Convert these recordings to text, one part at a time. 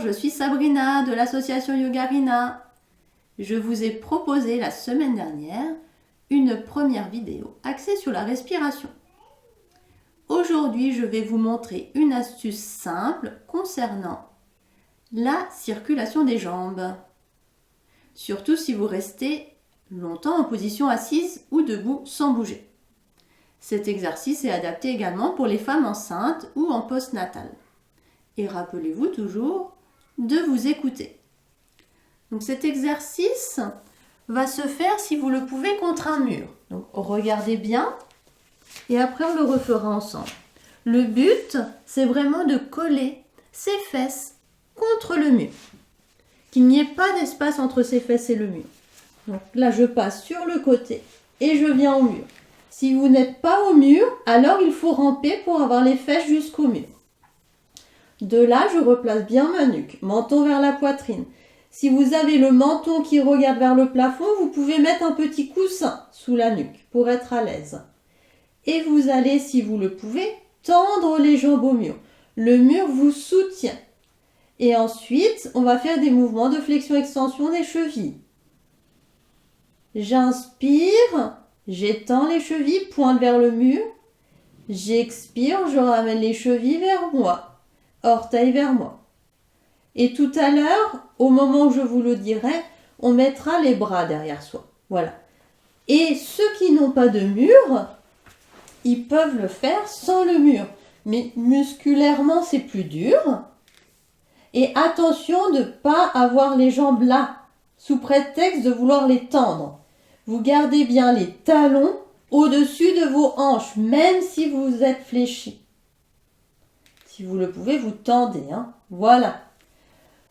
je suis Sabrina de l'association Yogarina. Je vous ai proposé la semaine dernière une première vidéo axée sur la respiration. Aujourd'hui, je vais vous montrer une astuce simple concernant la circulation des jambes. Surtout si vous restez longtemps en position assise ou debout sans bouger. Cet exercice est adapté également pour les femmes enceintes ou en postnatal. Et rappelez-vous toujours de vous écouter. Donc cet exercice va se faire si vous le pouvez contre un mur. Donc regardez bien et après on le refera ensemble. Le but, c'est vraiment de coller ses fesses contre le mur. Qu'il n'y ait pas d'espace entre ses fesses et le mur. Donc là, je passe sur le côté et je viens au mur. Si vous n'êtes pas au mur, alors il faut ramper pour avoir les fesses jusqu'au mur. De là, je replace bien ma nuque, menton vers la poitrine. Si vous avez le menton qui regarde vers le plafond, vous pouvez mettre un petit coussin sous la nuque pour être à l'aise. Et vous allez, si vous le pouvez, tendre les jambes au mur. Le mur vous soutient. Et ensuite, on va faire des mouvements de flexion-extension des chevilles. J'inspire, j'étends les chevilles, pointe vers le mur. J'expire, je ramène les chevilles vers moi. Orteils vers moi. Et tout à l'heure, au moment où je vous le dirai, on mettra les bras derrière soi. Voilà. Et ceux qui n'ont pas de mur, ils peuvent le faire sans le mur. Mais musculairement, c'est plus dur. Et attention de ne pas avoir les jambes là, sous prétexte de vouloir les tendre. Vous gardez bien les talons au-dessus de vos hanches, même si vous êtes fléchis. Si vous le pouvez, vous tendez. Voilà.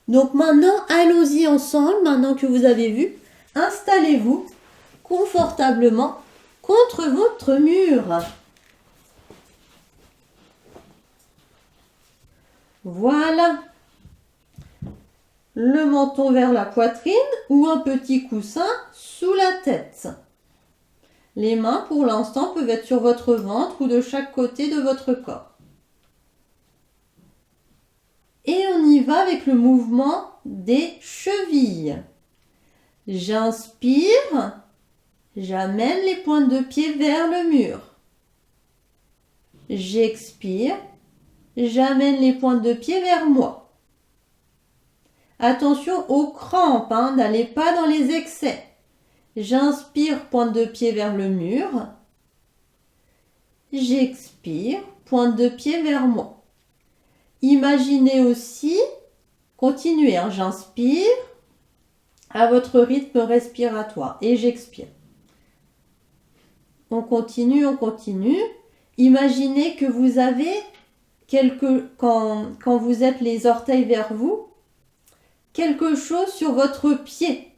Donc maintenant, allons-y ensemble, maintenant que vous avez vu. Installez-vous confortablement contre votre mur. Voilà. Le menton vers la poitrine ou un petit coussin sous la tête. Les mains, pour l'instant, peuvent être sur votre ventre ou de chaque côté de votre corps. Et on y va avec le mouvement des chevilles. J'inspire, j'amène les pointes de pied vers le mur. J'expire, j'amène les pointes de pied vers moi. Attention aux crampes, n'allez pas dans les excès. J'inspire, pointe de pied vers le mur. J'expire, pointe de pied vers moi. Imaginez aussi, continuez, j'inspire à votre rythme respiratoire et j'expire. On continue, on continue. Imaginez que vous avez quand vous êtes les orteils vers vous, quelque chose sur votre pied.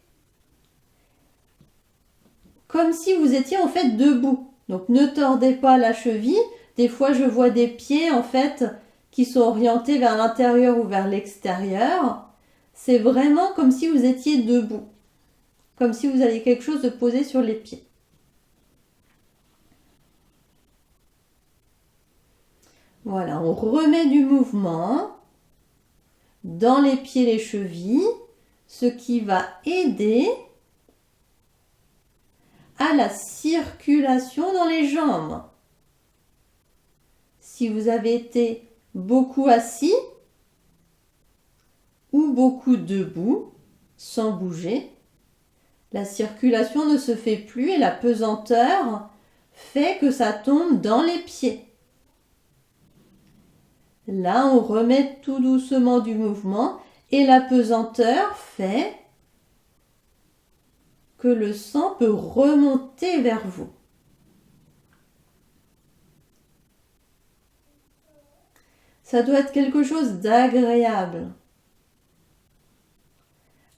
Comme si vous étiez en fait debout. Donc ne tordez pas la cheville. Des fois je vois des pieds en fait qui sont orientés vers l'intérieur ou vers l'extérieur. C'est vraiment comme si vous étiez debout. Comme si vous aviez quelque chose de posé sur les pieds. Voilà, on remet du mouvement dans les pieds, les chevilles, ce qui va aider à la circulation dans les jambes. Si vous avez été beaucoup assis ou beaucoup debout, sans bouger, la circulation ne se fait plus et la pesanteur fait que ça tombe dans les pieds. Là, on remet tout doucement du mouvement et la pesanteur fait que le sang peut remonter vers vous. Ça doit être quelque chose d'agréable.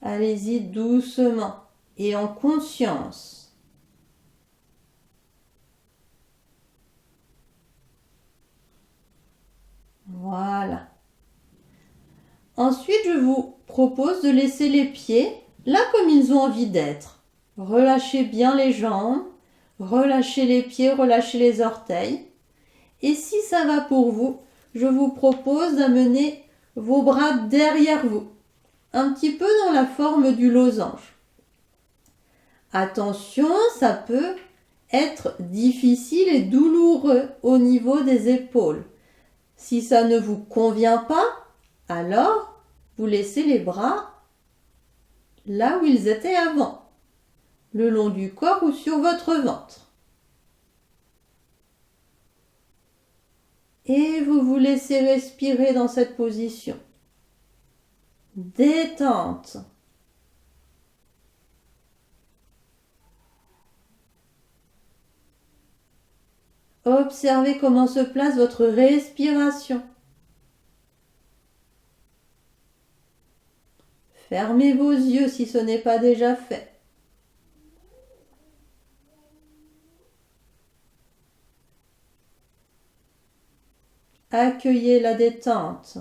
Allez-y doucement et en conscience. Voilà. Ensuite, je vous propose de laisser les pieds là comme ils ont envie d'être. Relâchez bien les jambes, relâchez les pieds, relâchez les orteils. Et si ça va pour vous, je vous propose d'amener vos bras derrière vous, un petit peu dans la forme du losange. Attention, ça peut être difficile et douloureux au niveau des épaules. Si ça ne vous convient pas, alors vous laissez les bras là où ils étaient avant, le long du corps ou sur votre ventre. Et vous vous laissez respirer dans cette position. Détente. Observez comment se place votre respiration. Fermez vos yeux si ce n'est pas déjà fait. Accueillez la détente.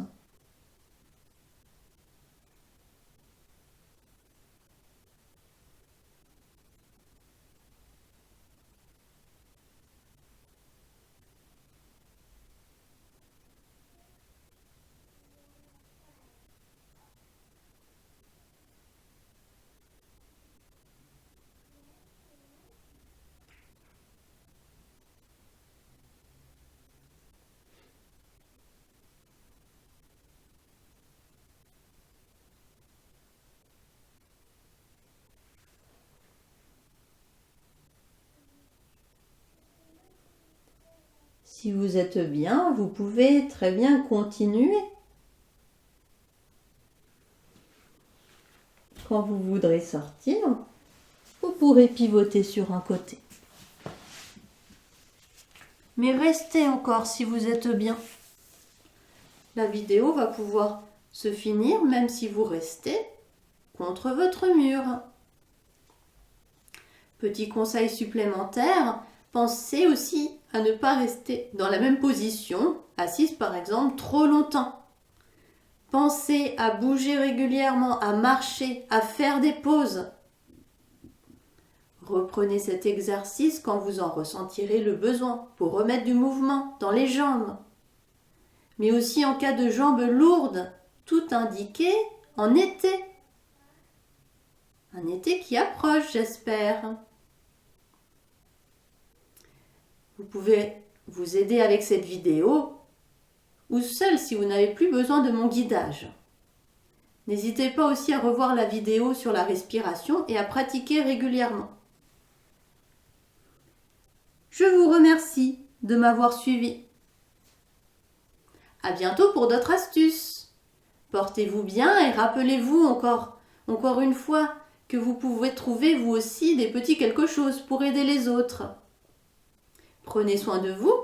Si vous êtes bien, vous pouvez très bien continuer. Quand vous voudrez sortir, vous pourrez pivoter sur un côté. Mais restez encore si vous êtes bien. La vidéo va pouvoir se finir même si vous restez contre votre mur. Petit conseil supplémentaire, pensez aussi à ne pas rester dans la même position, assise par exemple, trop longtemps. Pensez à bouger régulièrement, à marcher, à faire des pauses. Reprenez cet exercice quand vous en ressentirez le besoin pour remettre du mouvement dans les jambes. Mais aussi en cas de jambes lourdes, tout indiqué en été. Un été qui approche, j'espère. Vous pouvez vous aider avec cette vidéo ou seul si vous n'avez plus besoin de mon guidage. N'hésitez pas aussi à revoir la vidéo sur la respiration et à pratiquer régulièrement. Je vous remercie de m'avoir suivi. À bientôt pour d'autres astuces. Portez-vous bien et rappelez-vous encore une fois que vous pouvez trouver vous aussi des petits quelque chose pour aider les autres. Prenez soin de vous